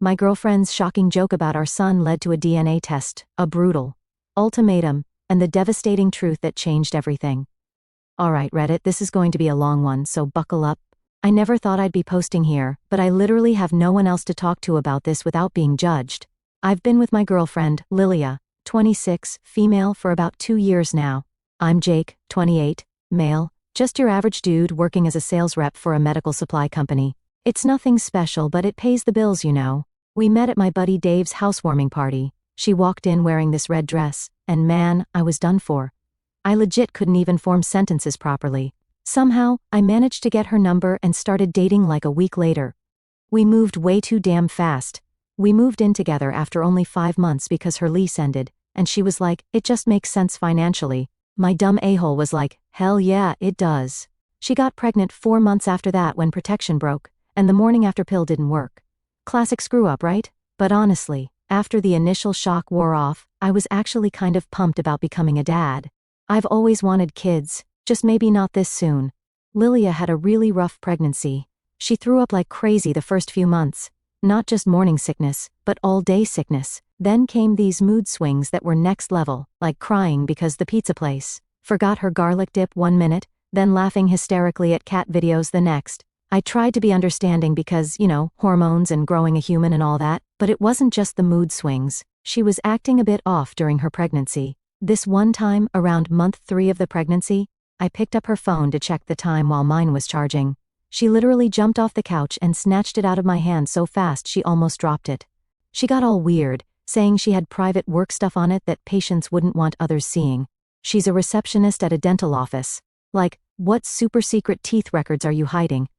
My girlfriend's shocking joke about our son led to a DNA test, a brutal ultimatum, and the devastating truth that changed everything. Alright Reddit, this is going to be a long one, so buckle up. I never thought I'd be posting here, but I literally have no one else to talk to about this without being judged. I've been with my girlfriend, Lilia, 26, female, for about 2 years now. I'm Jake, 28, male, just your average dude working as a sales rep for a medical supply company. It's nothing special, but it pays the bills, you know. We met at my buddy Dave's housewarming party. She walked in wearing this red dress, and man, I was done for. I legit couldn't even form sentences properly. Somehow, I managed to get her number and started dating like a week later. We moved way too damn fast. We moved in together after only 5 months because her lease ended, and she was like, it just makes sense financially. My dumb a-hole was like, hell yeah, it does. She got pregnant 4 months after that when protection broke, and the morning after pill didn't work. Classic screw up, right? But honestly, after the initial shock wore off, I was actually kind of pumped about becoming a dad. I've always wanted kids, just maybe not this soon. Lilia had a really rough pregnancy. She threw up like crazy the first few months. Not just morning sickness, but all-day sickness. Then came these mood swings that were next level, like crying because the pizza place forgot her garlic dip 1 minute, then laughing hysterically at cat videos the next. I tried to be understanding because, you know, hormones and growing a human and all that, but it wasn't just the mood swings. She was acting a bit off during her pregnancy. This one time, around month 3 of the pregnancy, I picked up her phone to check the time while mine was charging. She literally jumped off the couch and snatched it out of my hand so fast she almost dropped it. She got all weird, saying she had private work stuff on it that patients wouldn't want others seeing. She's a receptionist at a dental office. Like, what super secret teeth records are you hiding?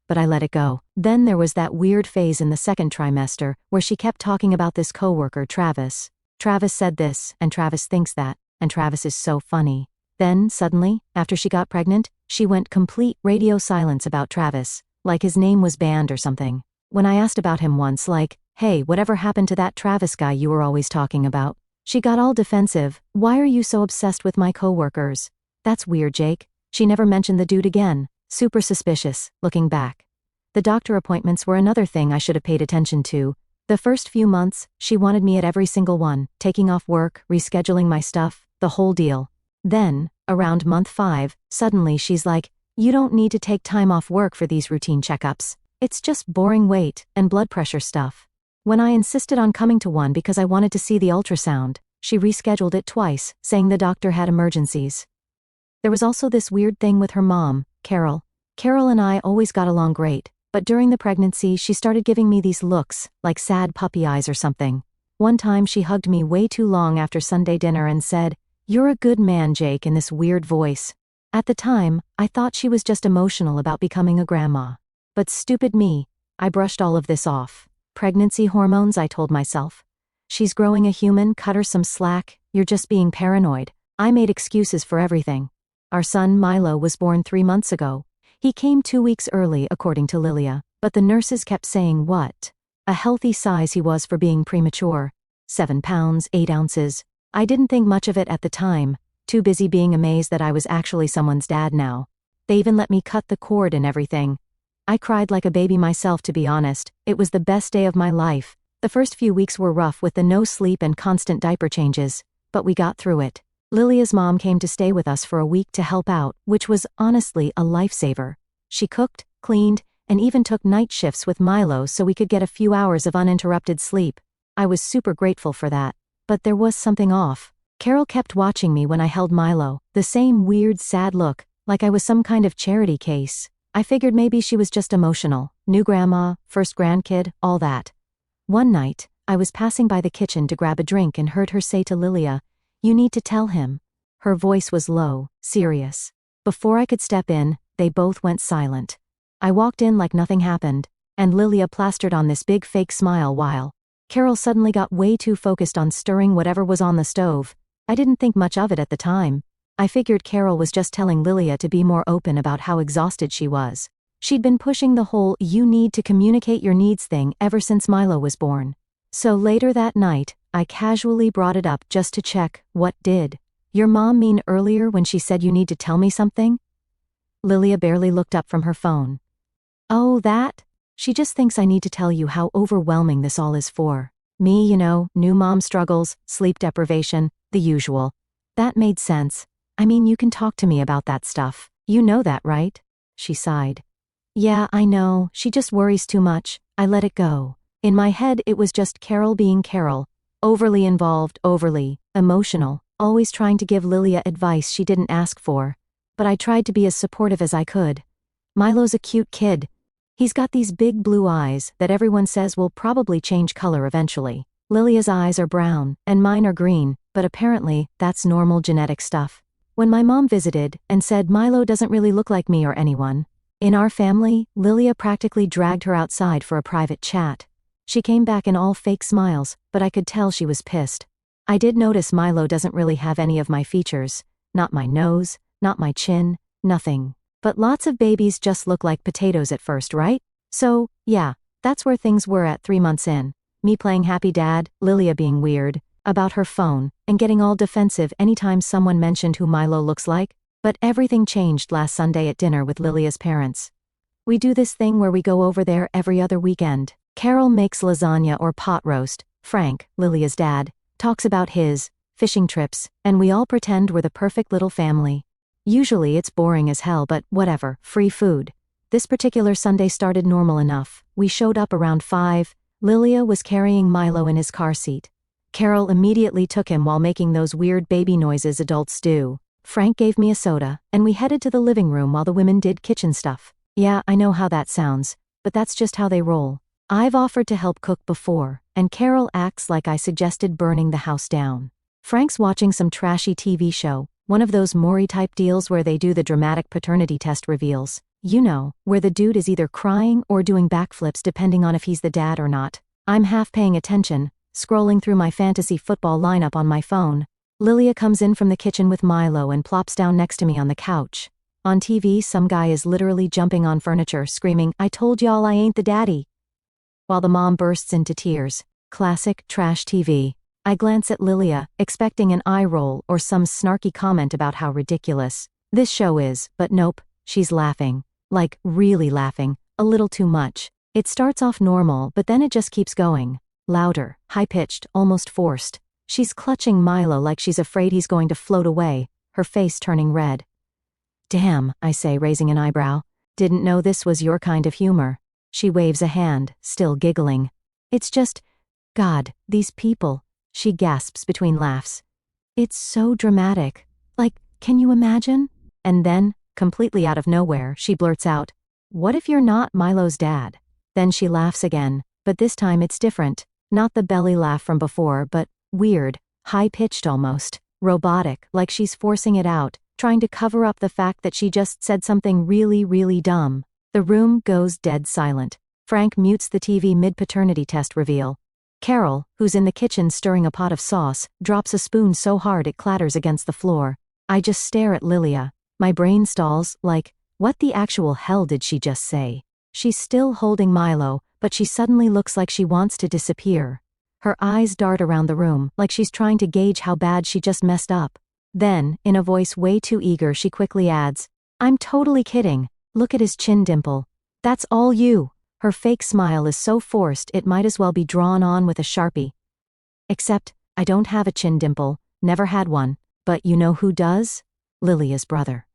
But I let it go. Then there was that weird phase in the second trimester where she kept talking about this coworker, Travis. Travis said this, and Travis thinks that, and Travis is so funny. Then, suddenly, after she got pregnant, she went complete radio silence about Travis, like his name was banned or something. When I asked about him once, like, hey, whatever happened to that Travis guy you were always talking about? She got all defensive. Why are you so obsessed with my coworkers? That's weird, Jake. She never mentioned the dude again. Super suspicious, looking back. The doctor appointments were another thing I should have paid attention to. The first few months, she wanted me at every single one, taking off work, rescheduling my stuff, the whole deal. Then, around month 5, suddenly she's like, you don't need to take time off work for these routine checkups. It's just boring weight and blood pressure stuff. When I insisted on coming to one because I wanted to see the ultrasound, she rescheduled it twice, saying the doctor had emergencies. There was also this weird thing with her mom, Carol. Carol and I always got along great, but during the pregnancy she started giving me these looks, like sad puppy eyes or something. One time she hugged me way too long after Sunday dinner and said, "You're a good man, Jake," in this weird voice. At the time, I thought she was just emotional about becoming a grandma. But stupid me, I brushed all of this off. Pregnancy hormones, I told myself. She's growing a human, cut her some slack, you're just being paranoid. I made excuses for everything. Our son Milo was born 3 months ago. He came 2 weeks early, according to Lilia, but the nurses kept saying what a healthy size he was for being premature. 7 pounds, 8 ounces. I didn't think much of it at the time, too busy being amazed that I was actually someone's dad now. They even let me cut the cord and everything. I cried like a baby myself, to be honest. It was the best day of my life. The first few weeks were rough with the no sleep and constant diaper changes, but we got through it. Lilia's mom came to stay with us for a week to help out, which was honestly a lifesaver. She cooked, cleaned, and even took night shifts with Milo so we could get a few hours of uninterrupted sleep. I was super grateful for that. But there was something off. Carol kept watching me when I held Milo, the same weird, sad look, like I was some kind of charity case. I figured maybe she was just emotional. New grandma, first grandkid, all that. One night, I was passing by the kitchen to grab a drink and heard her say to Lilia, "You need to tell him." Her voice was low, serious. Before I could step in, they both went silent. I walked in like nothing happened, and Lilia plastered on this big fake smile while Carol suddenly got way too focused on stirring whatever was on the stove. I didn't think much of it at the time. I figured Carol was just telling Lilia to be more open about how exhausted she was. She'd been pushing the whole "you need to communicate your needs" thing ever since Milo was born. So later that night, I casually brought it up just to check. "What did your mom mean earlier when she said you need to tell me something?" Lilia barely looked up from her phone. "Oh, that?" She just thinks I need to tell you how overwhelming this all is for me, new mom struggles, sleep deprivation, the usual. That made sense. I mean, you can talk to me about that stuff. You know that, right? She sighed. Yeah, I know, she just worries too much. I let it go. In my head, it was just Carol being Carol. Overly involved, overly emotional, always trying to give Lilia advice she didn't ask for. But I tried to be as supportive as I could. Milo's a cute kid. He's got these big blue eyes that everyone says will probably change color eventually. Lilia's eyes are brown, and mine are green, but apparently, that's normal genetic stuff. When my mom visited and said Milo doesn't really look like me or anyone in our family, Lilia practically dragged her outside for a private chat. She came back in all fake smiles, but I could tell she was pissed. I did notice Milo doesn't really have any of my features. Not my nose, not my chin, nothing. But lots of babies just look like potatoes at first, right? So, yeah, that's where things were at 3 months in. Me playing happy dad, Lilia being weird about her phone, and getting all defensive anytime someone mentioned who Milo looks like. But everything changed last Sunday at dinner with Lilia's parents. We do this thing where we go over there every other weekend. Carol makes lasagna or pot roast. Frank, Lilia's dad, talks about his fishing trips, and we all pretend we're the perfect little family. Usually it's boring as hell, but whatever, free food. This particular Sunday started normal enough. We showed up around 5. Lilia was carrying Milo in his car seat. Carol immediately took him while making those weird baby noises adults do. Frank gave me a soda, and we headed to the living room while the women did kitchen stuff. Yeah, I know how that sounds, but that's just how they roll. I've offered to help cook before, and Carol acts like I suggested burning the house down. Frank's watching some trashy TV show, one of those Maury-type deals where they do the dramatic paternity test reveals. You know, where the dude is either crying or doing backflips depending on if he's the dad or not. I'm half paying attention, scrolling through my fantasy football lineup on my phone. Lilia comes in from the kitchen with Milo and plops down next to me on the couch. On TV, some guy is literally jumping on furniture, screaming, "I told y'all I ain't the daddy," while the mom bursts into tears. Classic trash TV. I glance at Lilia, expecting an eye roll or some snarky comment about how ridiculous this show is, but nope, she's laughing. Like, really laughing, a little too much. It starts off normal, but then it just keeps going. Louder, high-pitched, almost forced. She's clutching Milo like she's afraid he's going to float away, her face turning red. Damn, I say, raising an eyebrow. Didn't know this was your kind of humor. She waves a hand, still giggling. It's just, God, these people, she gasps between laughs. It's so dramatic. Like, can you imagine? And then, completely out of nowhere, she blurts out, "What if you're not Milo's dad?" Then she laughs again, but this time it's different. Not the belly laugh from before, but weird, high-pitched almost, robotic, like she's forcing it out, trying to cover up the fact that she just said something really, really dumb. The room goes dead silent. Frank mutes the TV mid-paternity test reveal. Carol, who's in the kitchen stirring a pot of sauce, drops a spoon so hard it clatters against the floor. I just stare at Lilia. My brain stalls, like, what the actual hell did she just say? She's still holding Milo, but she suddenly looks like she wants to disappear. Her eyes dart around the room, like she's trying to gauge how bad she just messed up. Then, in a voice way too eager, she quickly adds, "I'm totally kidding. Look at his chin dimple. That's all you." Her fake smile is so forced it might as well be drawn on with a Sharpie. Except, I don't have a chin dimple, never had one, but you know who does? Lilia's brother.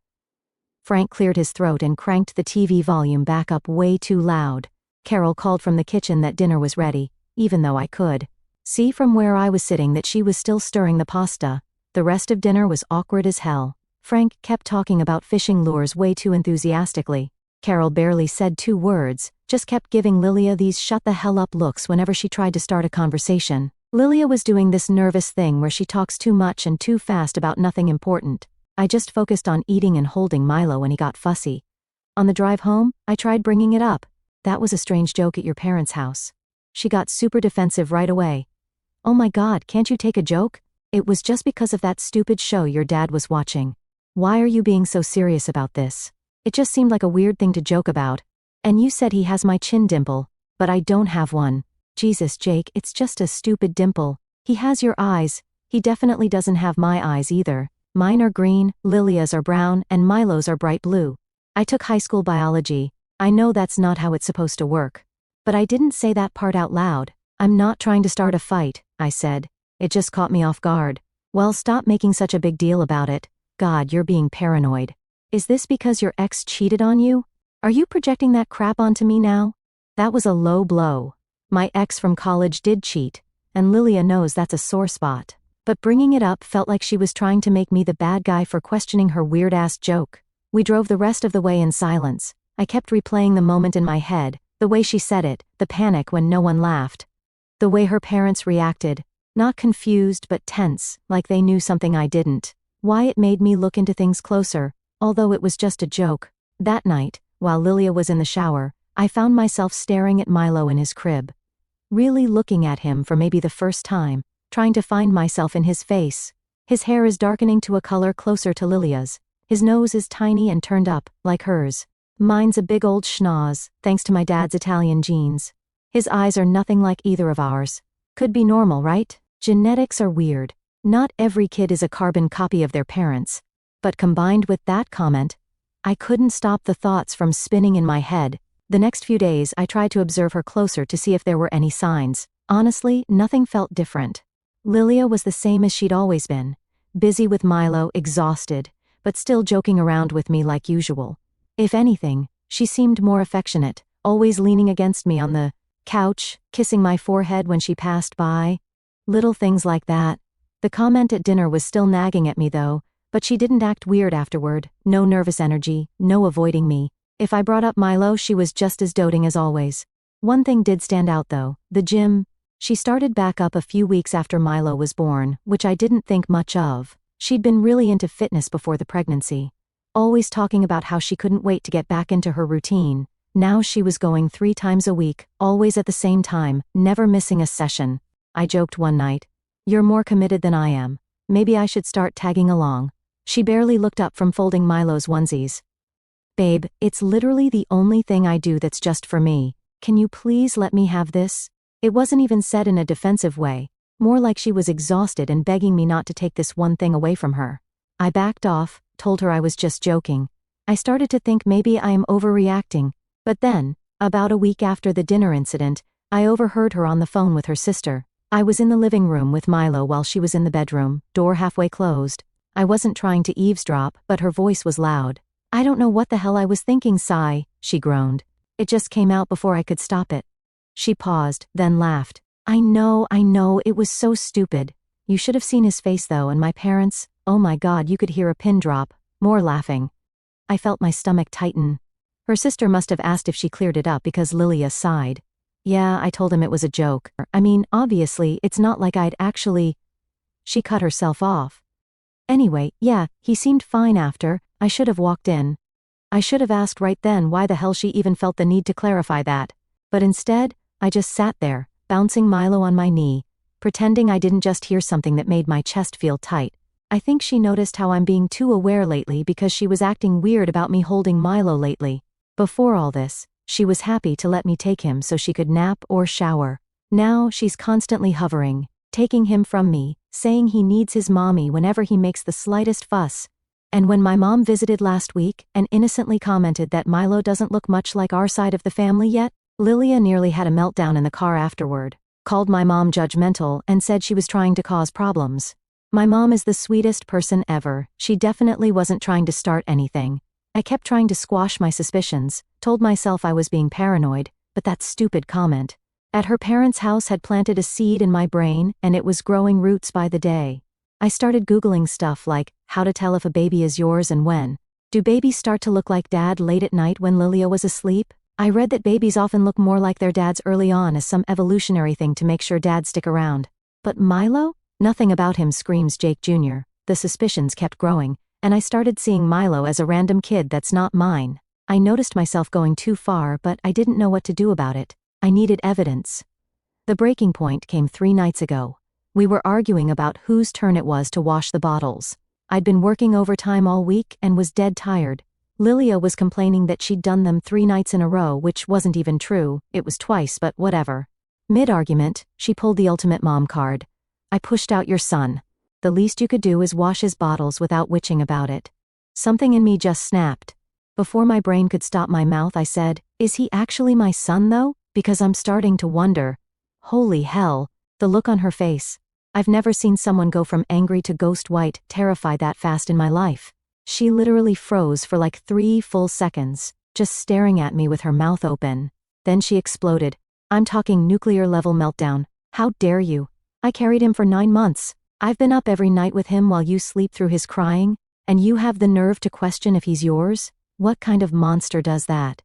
Frank cleared his throat and cranked the TV volume back up way too loud. Carol called from the kitchen that dinner was ready, even though I could see from where I was sitting that she was still stirring the pasta. The rest of dinner was awkward as hell. Frank kept talking about fishing lures way too enthusiastically. Carol barely said 2 words, just kept giving Lilia these shut the hell up looks whenever she tried to start a conversation. Lilia was doing this nervous thing where she talks too much and too fast about nothing important. I just focused on eating and holding Milo when he got fussy. On the drive home, I tried bringing it up. That was a strange joke at your parents' house. She got super defensive right away. Oh my God, can't you take a joke? It was just because of that stupid show your dad was watching. Why are you being so serious about this? It just seemed like a weird thing to joke about. And you said he has my chin dimple, but I don't have one. Jesus, Jake, it's just a stupid dimple. He has your eyes. He definitely doesn't have my eyes either. Mine are green, Lilia's are brown, and Milo's are bright blue. I took high school biology. I know that's not how it's supposed to work. But I didn't say that part out loud. I'm not trying to start a fight, I said. It just caught me off guard. Well, stop making such a big deal about it. God, you're being paranoid. Is this because your ex cheated on you? Are you projecting that crap onto me now? That was a low blow. My ex from college did cheat, and Lilia knows that's a sore spot. But bringing it up felt like she was trying to make me the bad guy for questioning her weird-ass joke. We drove the rest of the way in silence. I kept replaying the moment in my head, the way she said it, the panic when no one laughed. The way her parents reacted, not confused but tense, like they knew something I didn't. Why it made me look into things closer, although it was just a joke. That night, while Lilia was in the shower, I found myself staring at Milo in his crib. Really looking at him for maybe the first time, trying to find myself in his face. His hair is darkening to a color closer to Lilia's. His nose is tiny and turned up, like hers. Mine's a big old schnoz, thanks to my dad's Italian genes. His eyes are nothing like either of ours. Could be normal, right? Genetics are weird. Not every kid is a carbon copy of their parents. But combined with that comment, I couldn't stop the thoughts from spinning in my head. The next few days I tried to observe her closer to see if there were any signs. Honestly, nothing felt different. Lilia was the same as she'd always been. Busy with Milo, exhausted, but still joking around with me like usual. If anything, she seemed more affectionate, always leaning against me on the couch, kissing my forehead when she passed by. Little things like that. The comment at dinner was still nagging at me though, but she didn't act weird afterward, no nervous energy, no avoiding me. If I brought up Milo, she was just as doting as always. One thing did stand out though, the gym. She started back up a few weeks after Milo was born, which I didn't think much of. She'd been really into fitness before the pregnancy. Always talking about how she couldn't wait to get back into her routine. Now she was going 3 times a week, always at the same time, never missing a session. I joked one night. You're more committed than I am. Maybe I should start tagging along. She barely looked up from folding Milo's onesies. Babe, it's literally the only thing I do that's just for me. Can you please let me have this? It wasn't even said in a defensive way, more like she was exhausted and begging me not to take this one thing away from her. I backed off, told her I was just joking. I started to think maybe I am overreacting, but then, about a week after the dinner incident, I overheard her on the phone with her sister. I was in the living room with Milo while she was in the bedroom, door halfway closed. I wasn't trying to eavesdrop, but her voice was loud. I don't know what the hell I was thinking, Sai, she groaned. It just came out before I could stop it. She paused, then laughed. I know, it was so stupid. You should have seen his face though, and my parents, oh my God, you could hear a pin drop. More laughing. I felt my stomach tighten. Her sister must have asked if she cleared it up because Lilia sighed. Yeah, I told him it was a joke. I mean, obviously, it's not like I'd actually... She cut herself off. Anyway, yeah, he seemed fine after. I should have walked in. I should have asked right then why the hell she even felt the need to clarify that. But instead, I just sat there, bouncing Milo on my knee, pretending I didn't just hear something that made my chest feel tight. I think she noticed how I'm being too aware lately because she was acting weird about me holding Milo lately. Before all this, she was happy to let me take him so she could nap or shower. Now she's constantly hovering, taking him from me, saying he needs his mommy whenever he makes the slightest fuss. And when my mom visited last week and innocently commented that Milo doesn't look much like our side of the family yet, Lilia nearly had a meltdown in the car afterward, called my mom judgmental and said she was trying to cause problems. My mom is the sweetest person ever. She definitely wasn't trying to start anything. I kept trying to squash my suspicions, told myself I was being paranoid, but that stupid comment at her parents' house had planted a seed in my brain, and it was growing roots by the day. I started Googling stuff like, how to tell if a baby is yours and when. Do babies start to look like dad late at night when Lilia was asleep? I read that babies often look more like their dads early on as some evolutionary thing to make sure dads stick around. But Milo? Nothing about him screams Jake Jr. The suspicions kept growing, and I started seeing Milo as a random kid that's not mine. I noticed myself going too far, but I didn't know what to do about it. I needed evidence. The breaking point came 3 nights ago. We were arguing about whose turn it was to wash the bottles. I'd been working overtime all week and was dead tired. Lilia was complaining that she'd done them 3 nights in a row, which wasn't even true. It was twice, but whatever. Mid-argument, she pulled the ultimate mom card. I pushed out your son. The least you could do is wash his bottles without witching about it. Something in me just snapped. Before my brain could stop my mouth, I said, is he actually my son though? Because I'm starting to wonder. Holy hell, the look on her face. I've never seen someone go from angry to ghost white, terrified that fast in my life. She literally froze for like 3 full seconds, just staring at me with her mouth open. Then she exploded. I'm talking nuclear level meltdown. How dare you? I carried him for 9 months. I've been up every night with him while you sleep through his crying, and you have the nerve to question if he's yours? What kind of monster does that?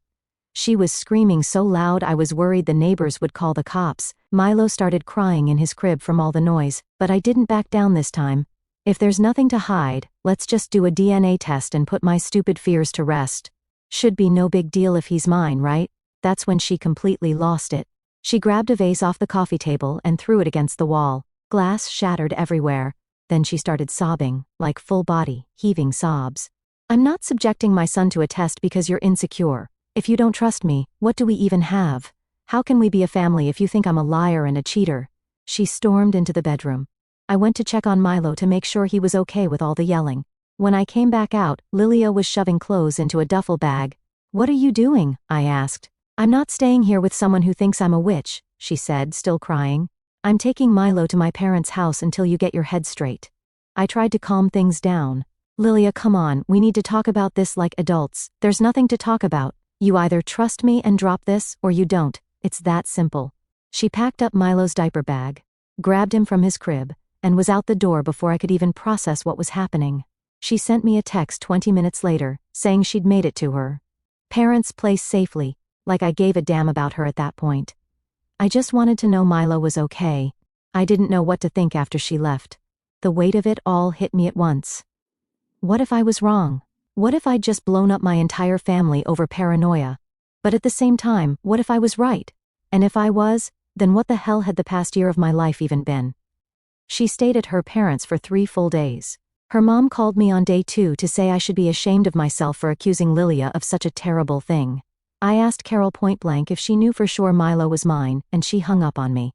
She was screaming so loud I was worried the neighbors would call the cops. Milo started crying in his crib from all the noise, but I didn't back down this time. If there's nothing to hide, let's just do a DNA test and put my stupid fears to rest. Should be no big deal if he's mine, right? That's when she completely lost it. She grabbed a vase off the coffee table and threw it against the wall. Glass shattered everywhere. Then she started sobbing, like full body, heaving sobs. I'm not subjecting my son to a test because you're insecure. If you don't trust me, what do we even have? How can we be a family if you think I'm a liar and a cheater? She stormed into the bedroom. I went to check on Milo to make sure he was okay with all the yelling. When I came back out, Lilia was shoving clothes into a duffel bag. What are you doing? I asked. I'm not staying here with someone who thinks I'm a witch, she said, still crying. I'm taking Milo to my parents' house until you get your head straight. I tried to calm things down. Lilia, come on, we need to talk about this like adults. There's nothing to talk about. You either trust me and drop this, or you don't. It's that simple. She packed up Milo's diaper bag, grabbed him from his crib, and was out the door before I could even process what was happening. She sent me a text 20 minutes later, saying she'd made it to her parents' place safely, like I gave a damn about her at that point. I just wanted to know Milo was okay. I didn't know what to think after she left. The weight of it all hit me at once. What if I was wrong? What if I'd just blown up my entire family over paranoia? But at the same time, what if I was right? And if I was, then what the hell had the past year of my life even been? She stayed at her parents' for 3 full days. Her mom called me on day 2 to say I should be ashamed of myself for accusing Lilia of such a terrible thing. I asked Carol point blank if she knew for sure Milo was mine, and she hung up on me.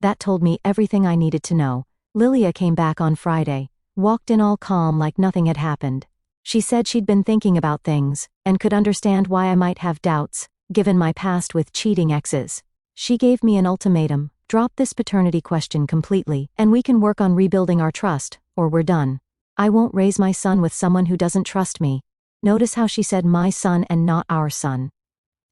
That told me everything I needed to know. Lilia came back on Friday, walked in all calm like nothing had happened. She said she'd been thinking about things, and could understand why I might have doubts, given my past with cheating exes. She gave me an ultimatum: drop this paternity question completely, and we can work on rebuilding our trust, or we're done. I won't raise my son with someone who doesn't trust me. Notice how she said my son and not our son.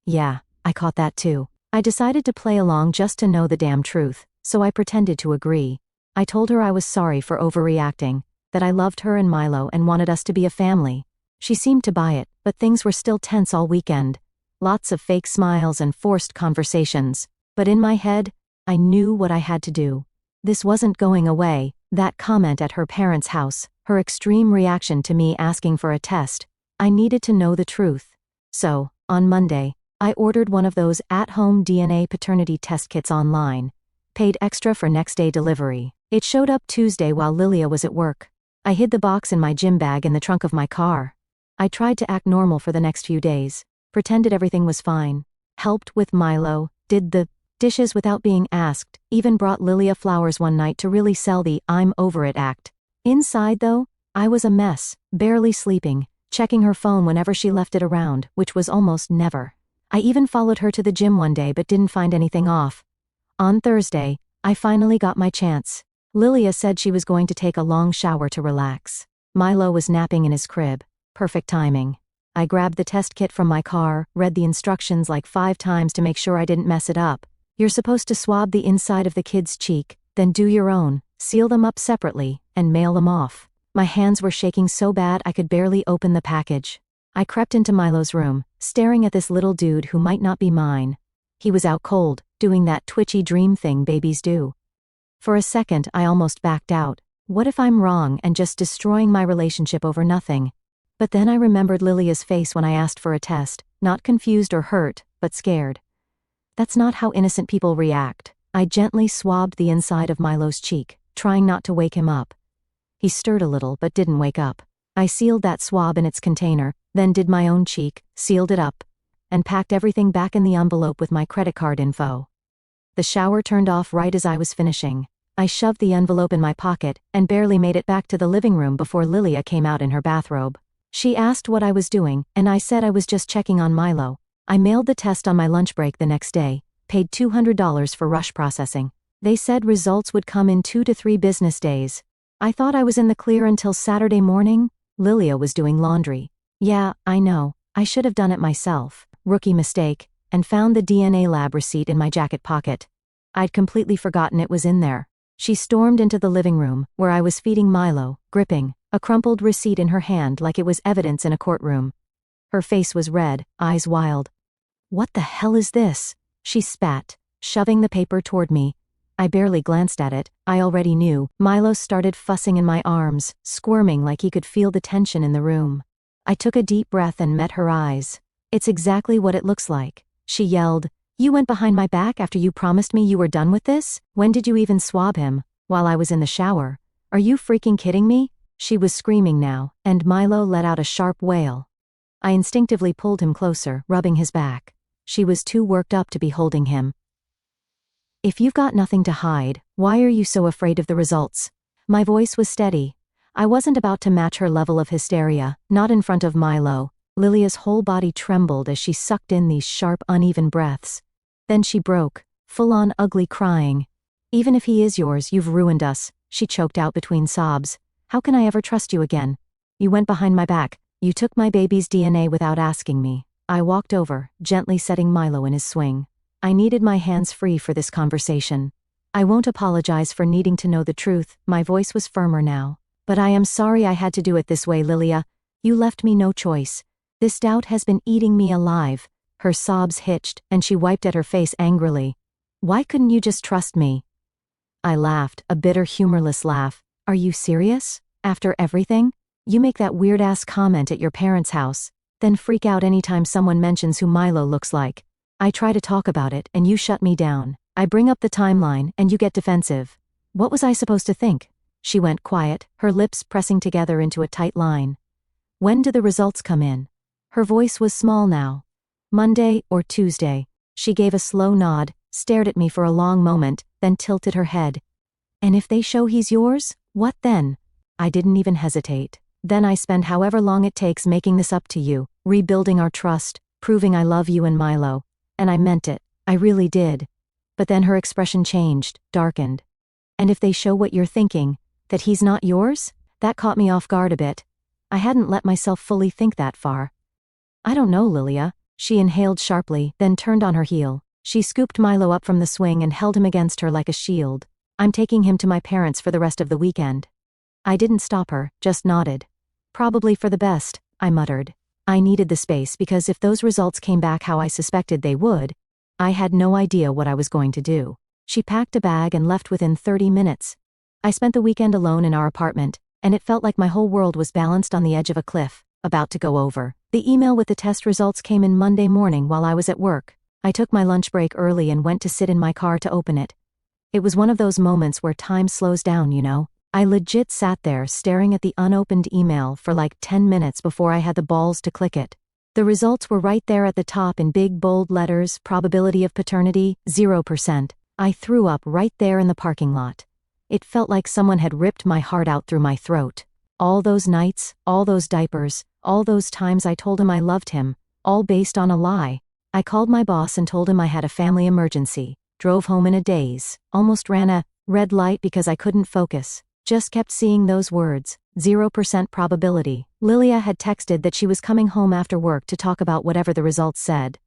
Yeah, I caught that too. I decided to play along just to know the damn truth, so I pretended to agree. I told her I was sorry for overreacting, that I loved her and Milo and wanted us to be a family. She seemed to buy it, but things were still tense all weekend. Lots of fake smiles and forced conversations. But in my head, I knew what I had to do. This wasn't going away. That comment at her parents' house, her extreme reaction to me asking for a test. I needed to know the truth. So, on Monday, I ordered one of those at-home DNA paternity test kits online. Paid extra for next-day delivery. It showed up Tuesday while Lilia was at work. I hid the box in my gym bag in the trunk of my car. I tried to act normal for the next few days, pretended everything was fine, helped with Milo, did the dishes without being asked, even brought Lilia flowers one night to really sell the I'm over it act. Inside though, I was a mess, barely sleeping, checking her phone whenever she left it around, which was almost never. I even followed her to the gym one day but didn't find anything off. On Thursday, I finally got my chance. Lilia said she was going to take a long shower to relax. Milo was napping in his crib. Perfect timing. I grabbed the test kit from my car, read the instructions like 5 times to make sure I didn't mess it up. You're supposed to swab the inside of the kid's cheek, then do your own, seal them up separately, and mail them off. My hands were shaking so bad I could barely open the package. I crept into Milo's room, staring at this little dude who might not be mine. He was out cold, doing that twitchy dream thing babies do. For a second I almost backed out. What if I'm wrong and just destroying my relationship over nothing? But then I remembered Lilia's face when I asked for a test, not confused or hurt, but scared. That's not how innocent people react. I gently swabbed the inside of Milo's cheek, trying not to wake him up. He stirred a little but didn't wake up. I sealed that swab in its container, then did my own cheek, sealed it up, and packed everything back in the envelope with my credit card info. The shower turned off right as I was finishing. I shoved the envelope in my pocket and barely made it back to the living room before Lilia came out in her bathrobe. She asked what I was doing, and I said I was just checking on Milo. I mailed the test on my lunch break the next day, paid $200 for rush processing. They said results would come in 2 to 3 business days. I thought I was in the clear until Saturday morning. Lilia was doing laundry. Yeah, I know. I should have done it myself. Rookie mistake. And found the DNA lab receipt in my jacket pocket. I'd completely forgotten it was in there. She stormed into the living room, where I was feeding Milo, gripping a crumpled receipt in her hand like it was evidence in a courtroom. Her face was red, eyes wild. What the hell is this? She spat, shoving the paper toward me. I barely glanced at it. I already knew. Milo started fussing in my arms, squirming like he could feel the tension in the room. I took a deep breath and met her eyes. It's exactly what it looks like. She yelled, "You went behind my back after you promised me you were done with this? When did you even swab him? While I was in the shower? Are you freaking kidding me?" She was screaming now, and Milo let out a sharp wail. I instinctively pulled him closer, rubbing his back. She was too worked up to be holding him. "If you've got nothing to hide, why are you so afraid of the results?" My voice was steady. I wasn't about to match her level of hysteria, not in front of Milo. Lilia's whole body trembled as she sucked in these sharp, uneven breaths. Then she broke, full-on ugly crying. "Even if he is yours, you've ruined us," she choked out between sobs. "How can I ever trust you again? You went behind my back. You took my baby's DNA without asking me." I walked over, gently setting Milo in his swing. I needed my hands free for this conversation. "I won't apologize for needing to know the truth," my voice was firmer now. "But I am sorry I had to do it this way, Lilia. You left me no choice. This doubt has been eating me alive." Her sobs hitched, and she wiped at her face angrily. "Why couldn't you just trust me?" I laughed, a bitter, humorless laugh. "Are you serious? After everything? You make that weird-ass comment at your parents' house, then freak out anytime someone mentions who Milo looks like. I try to talk about it, and you shut me down. I bring up the timeline, and you get defensive. What was I supposed to think?" She went quiet, her lips pressing together into a tight line. "When do the results come in?" Her voice was small now. "Monday or Tuesday." She gave a slow nod, stared at me for a long moment, then tilted her head. "And if they show he's yours, what then?" I didn't even hesitate. "Then I spend however long it takes making this up to you, rebuilding our trust, proving I love you and Milo." And I meant it. I really did. But then her expression changed, darkened. "And if they show what you're thinking, that he's not yours?" That caught me off guard a bit. I hadn't let myself fully think that far. "I don't know, Lilia." She inhaled sharply, then turned on her heel. She scooped Milo up from the swing and held him against her like a shield. "I'm taking him to my parents for the rest of the weekend." I didn't stop her, just nodded. "Probably for the best," I muttered. I needed the space because if those results came back how I suspected they would, I had no idea what I was going to do. She packed a bag and left within 30 minutes. I spent the weekend alone in our apartment, and it felt like my whole world was balanced on the edge of a cliff, about to go over. The email with the test results came in Monday morning while I was at work. I took my lunch break early and went to sit in my car to open it. It was one of those moments where time slows down, you know? I legit sat there staring at the unopened email for like 10 minutes before I had the balls to click it. The results were right there at the top in big bold letters: probability of paternity, 0%. I threw up right there in the parking lot. It felt like someone had ripped my heart out through my throat. All those nights, all those diapers, all those times I told him I loved him, all based on a lie. I called my boss and told him I had a family emergency, drove home in a daze, almost ran a red light because I couldn't focus. Just kept seeing those words, 0% probability. Lilia had texted that she was coming home after work to talk about whatever the results said.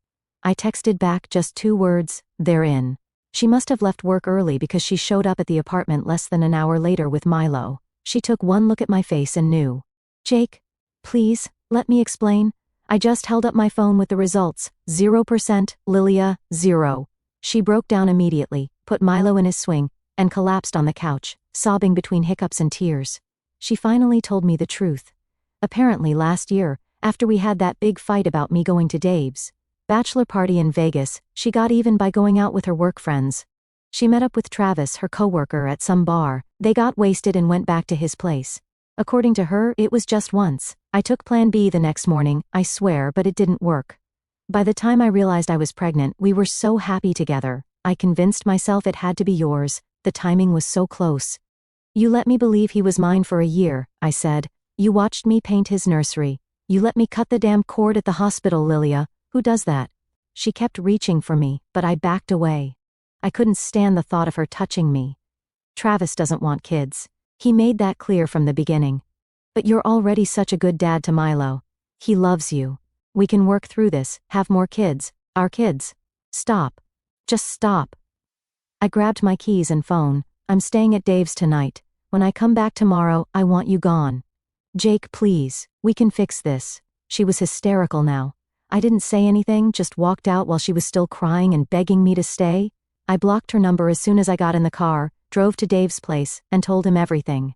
I texted back just 2 words, "They're in." She must have left work early because she showed up at the apartment less than an hour later with Milo. She took one look at my face and knew. "Jake, please, let me explain." I just held up my phone with the results, 0%, Lilia, 0. She broke down immediately, put Milo in his swing, and collapsed on the couch, sobbing between hiccups and tears. She finally told me the truth. Apparently last year, after we had that big fight about me going to Dave's bachelor party in Vegas, she got even by going out with her work friends. She met up with Travis, her coworker, at some bar. They got wasted and went back to his place. According to her, it was just once. I took Plan B the next morning, I swear, but it didn't work. By the time I realized I was pregnant, we were so happy together. I convinced myself it had to be yours. The timing was so close. "You let me believe he was mine for a year," I said. "You watched me paint his nursery. You let me cut the damn cord at the hospital, Lilia. Who does that?" She kept reaching for me, but I backed away. I couldn't stand the thought of her touching me. Travis doesn't want kids. He made that clear from the beginning. But you're already such a good dad to Milo. He loves you. We can work through this, have more kids, our kids. Stop. Just stop. I grabbed my keys and phone. I'm staying at Dave's tonight. When I come back tomorrow, I want you gone. Jake, please, we can fix this. She was hysterical now. I didn't say anything, just walked out while she was still crying and begging me to stay. I blocked her number as soon as I got in the car, drove to Dave's place, and told him everything.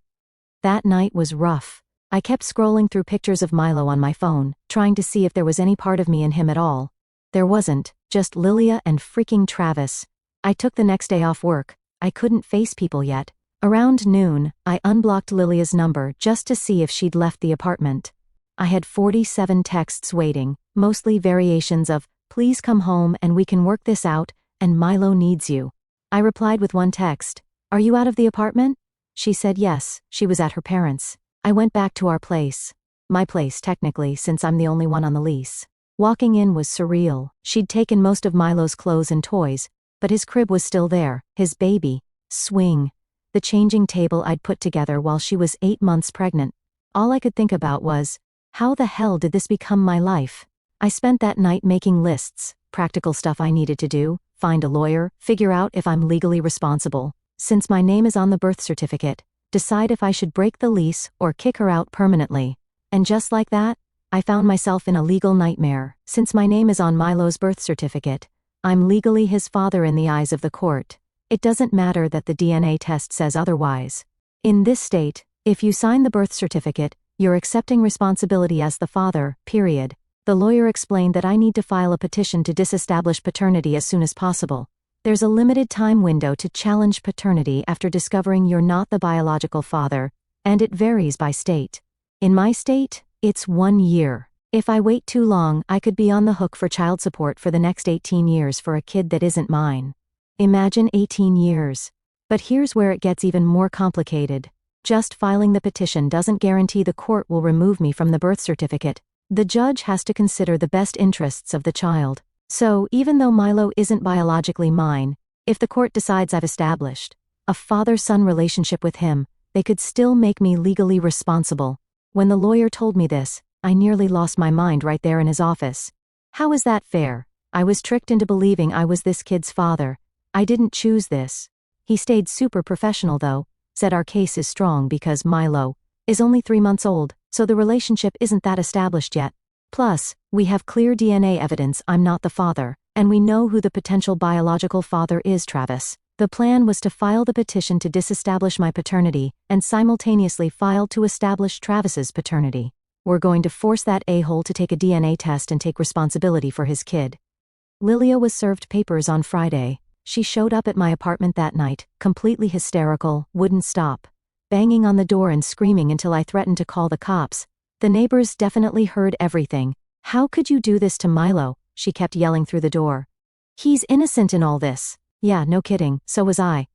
That night was rough. I kept scrolling through pictures of Milo on my phone, trying to see if there was any part of me in him at all. There wasn't, just Lilia and freaking Travis. I took the next day off work. I couldn't face people yet. Around noon, I unblocked Lilia's number just to see if she'd left the apartment. I had 47 texts waiting, mostly variations of, please come home and we can work this out, and Milo needs you. I replied with one text, are you out of the apartment? She said yes, she was at her parents'. I went back to our place. My place, technically, since I'm the only one on the lease. Walking in was surreal. She'd taken most of Milo's clothes and toys, but his crib was still there, his baby, swing, the changing table I'd put together while she was 8 months pregnant. All I could think about was, how the hell did this become my life? I spent that night making lists, practical stuff I needed to do, find a lawyer, figure out if I'm legally responsible, since my name is on the birth certificate, decide if I should break the lease or kick her out permanently. And just like that, I found myself in a legal nightmare. Since my name is on Milo's birth certificate, I'm legally his father in the eyes of the court. It doesn't matter that the DNA test says otherwise. In this state, if you sign the birth certificate, you're accepting responsibility as the father, period. The lawyer explained that I need to file a petition to disestablish paternity as soon as possible. There's a limited time window to challenge paternity after discovering you're not the biological father, and it varies by state. In my state, it's 1 year. If I wait too long, I could be on the hook for child support for the next 18 years for a kid that isn't mine. Imagine 18 years. But here's where it gets even more complicated. Just filing the petition doesn't guarantee the court will remove me from the birth certificate. The judge has to consider the best interests of the child. So, even though Milo isn't biologically mine, if the court decides I've established a father-son relationship with him, they could still make me legally responsible. When the lawyer told me this, I nearly lost my mind right there in his office. How is that fair? I was tricked into believing I was this kid's father. I didn't choose this. He stayed super professional though, said our case is strong because Milo is only 3 months old, so the relationship isn't that established yet. Plus, we have clear DNA evidence I'm not the father, and we know who the potential biological father is, Travis. The plan was to file the petition to disestablish my paternity, and simultaneously file to establish Travis's paternity. We're going to force that a-hole to take a DNA test and take responsibility for his kid. Lilia was served papers on Friday. She showed up at my apartment that night, completely hysterical, wouldn't stop, banging on the door and screaming until I threatened to call the cops. The neighbors definitely heard everything. How could you do this to Milo? She kept yelling through the door. He's innocent in all this. Yeah, no kidding, so was I.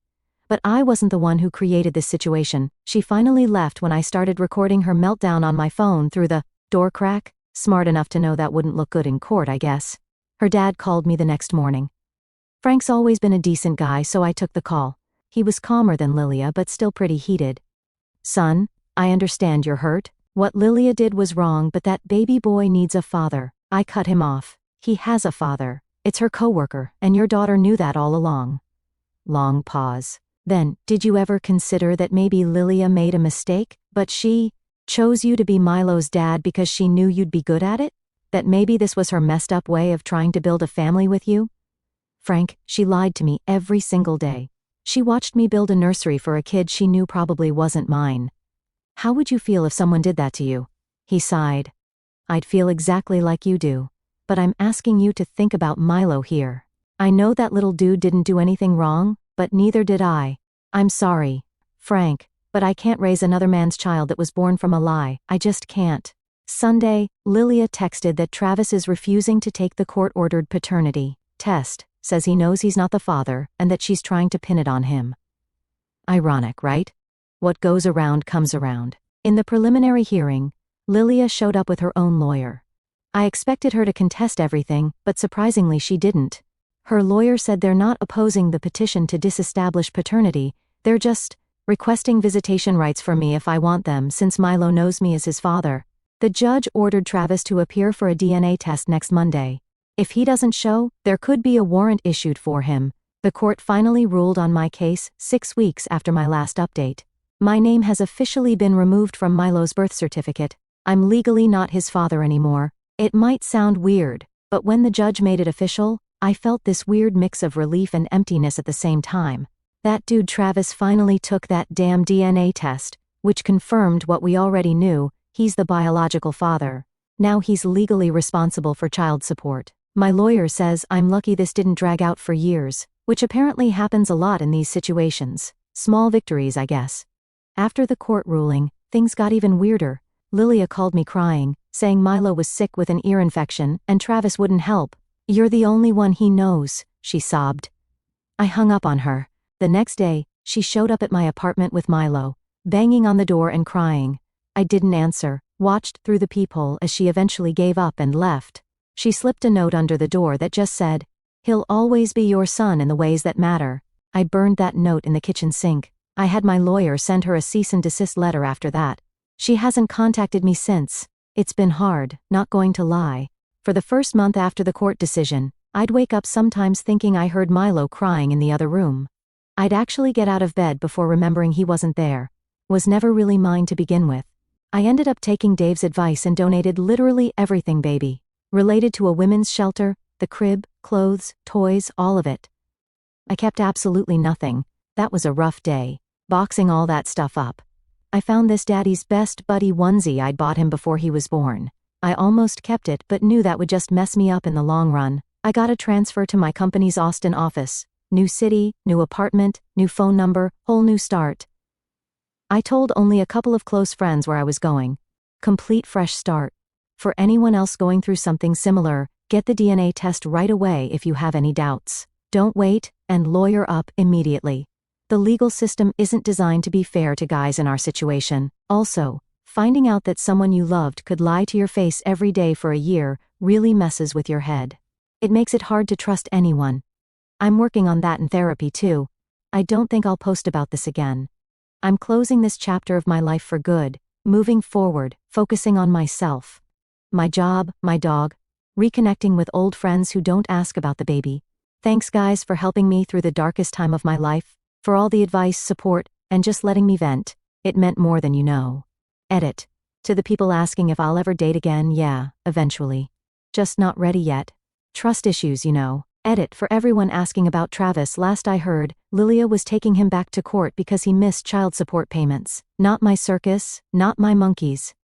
But I wasn't the one who created this situation. She finally left when I started recording her meltdown on my phone through the door crack. Smart enough to know that wouldn't look good in court, I guess. Her dad called me the next morning. Frank's always been a decent guy, so I took the call. He was calmer than Lilia but still pretty heated. Son, I understand you're hurt. What Lilia did was wrong, but that baby boy needs a father. I cut him off. He has a father. It's her coworker, and your daughter knew that all along. Long pause. Then, did you ever consider that maybe Lilia made a mistake, but she chose you to be Milo's dad because she knew you'd be good at it? That maybe this was her messed up way of trying to build a family with you? Frank, she lied to me every single day. She watched me build a nursery for a kid she knew probably wasn't mine. How would you feel if someone did that to you? He sighed. I'd feel exactly like you do. But I'm asking you to think about Milo here. I know that little dude didn't do anything wrong, but neither did I. I'm sorry, Frank, but I can't raise another man's child that was born from a lie. I just can't. Sunday, Lilia texted that Travis is refusing to take the court-ordered paternity test, says he knows he's not the father, and that she's trying to pin it on him. Ironic, right? What goes around comes around. In the preliminary hearing, Lilia showed up with her own lawyer. I expected her to contest everything, but surprisingly she didn't. Her lawyer said they're not opposing the petition to disestablish paternity, they're just requesting visitation rights for me if I want them since Milo knows me as his father. The judge ordered Travis to appear for a DNA test next Monday. If he doesn't show, there could be a warrant issued for him. The court finally ruled on my case 6 weeks after my last update. My name has officially been removed from Milo's birth certificate. I'm legally not his father anymore. It might sound weird, but when the judge made it official, I felt this weird mix of relief and emptiness at the same time. That dude Travis finally took that damn DNA test, which confirmed what we already knew, he's the biological father. Now he's legally responsible for child support. My lawyer says I'm lucky this didn't drag out for years, which apparently happens a lot in these situations. Small victories, I guess. After the court ruling, things got even weirder. Lilia called me crying, saying Milo was sick with an ear infection and Travis wouldn't help. "You're the only one he knows," she sobbed. I hung up on her. The next day, she showed up at my apartment with Milo, banging on the door and crying. I didn't answer, watched through the peephole as she eventually gave up and left. She slipped a note under the door that just said, "He'll always be your son in the ways that matter." I burned that note in the kitchen sink. I had my lawyer send her a cease and desist letter after that. She hasn't contacted me since. It's been hard, not going to lie. For the first month after the court decision, I'd wake up sometimes thinking I heard Milo crying in the other room. I'd actually get out of bed before remembering he wasn't there. Was never really mine to begin with. I ended up taking Dave's advice and donated literally everything, baby. Related to a women's shelter, the crib, clothes, toys, all of it. I kept absolutely nothing. That was a rough day, boxing all that stuff up. I found this daddy's best buddy onesie I'd bought him before he was born. I almost kept it but knew that would just mess me up in the long run. I got a transfer to my company's Austin office. New city, new apartment, new phone number, whole new start. I told only a couple of close friends where I was going. Complete fresh start. For anyone else going through something similar, get the DNA test right away if you have any doubts. Don't wait, and lawyer up immediately. The legal system isn't designed to be fair to guys in our situation. Also, finding out that someone you loved could lie to your face every day for a year really messes with your head. It makes it hard to trust anyone. I'm working on that in therapy too. I don't think I'll post about this again. I'm closing this chapter of my life for good, moving forward, focusing on myself. My job, my dog, reconnecting with old friends who don't ask about the baby. Thanks guys for helping me through the darkest time of my life, for all the advice, support, and just letting me vent. It meant more than you know. Edit. To the people asking if I'll ever date again, yeah, eventually. Just not ready yet. Trust issues, you know. Edit. For everyone asking about Travis, last I heard, Lilia was taking him back to court because he missed child support payments. Not my circus, not my monkeys.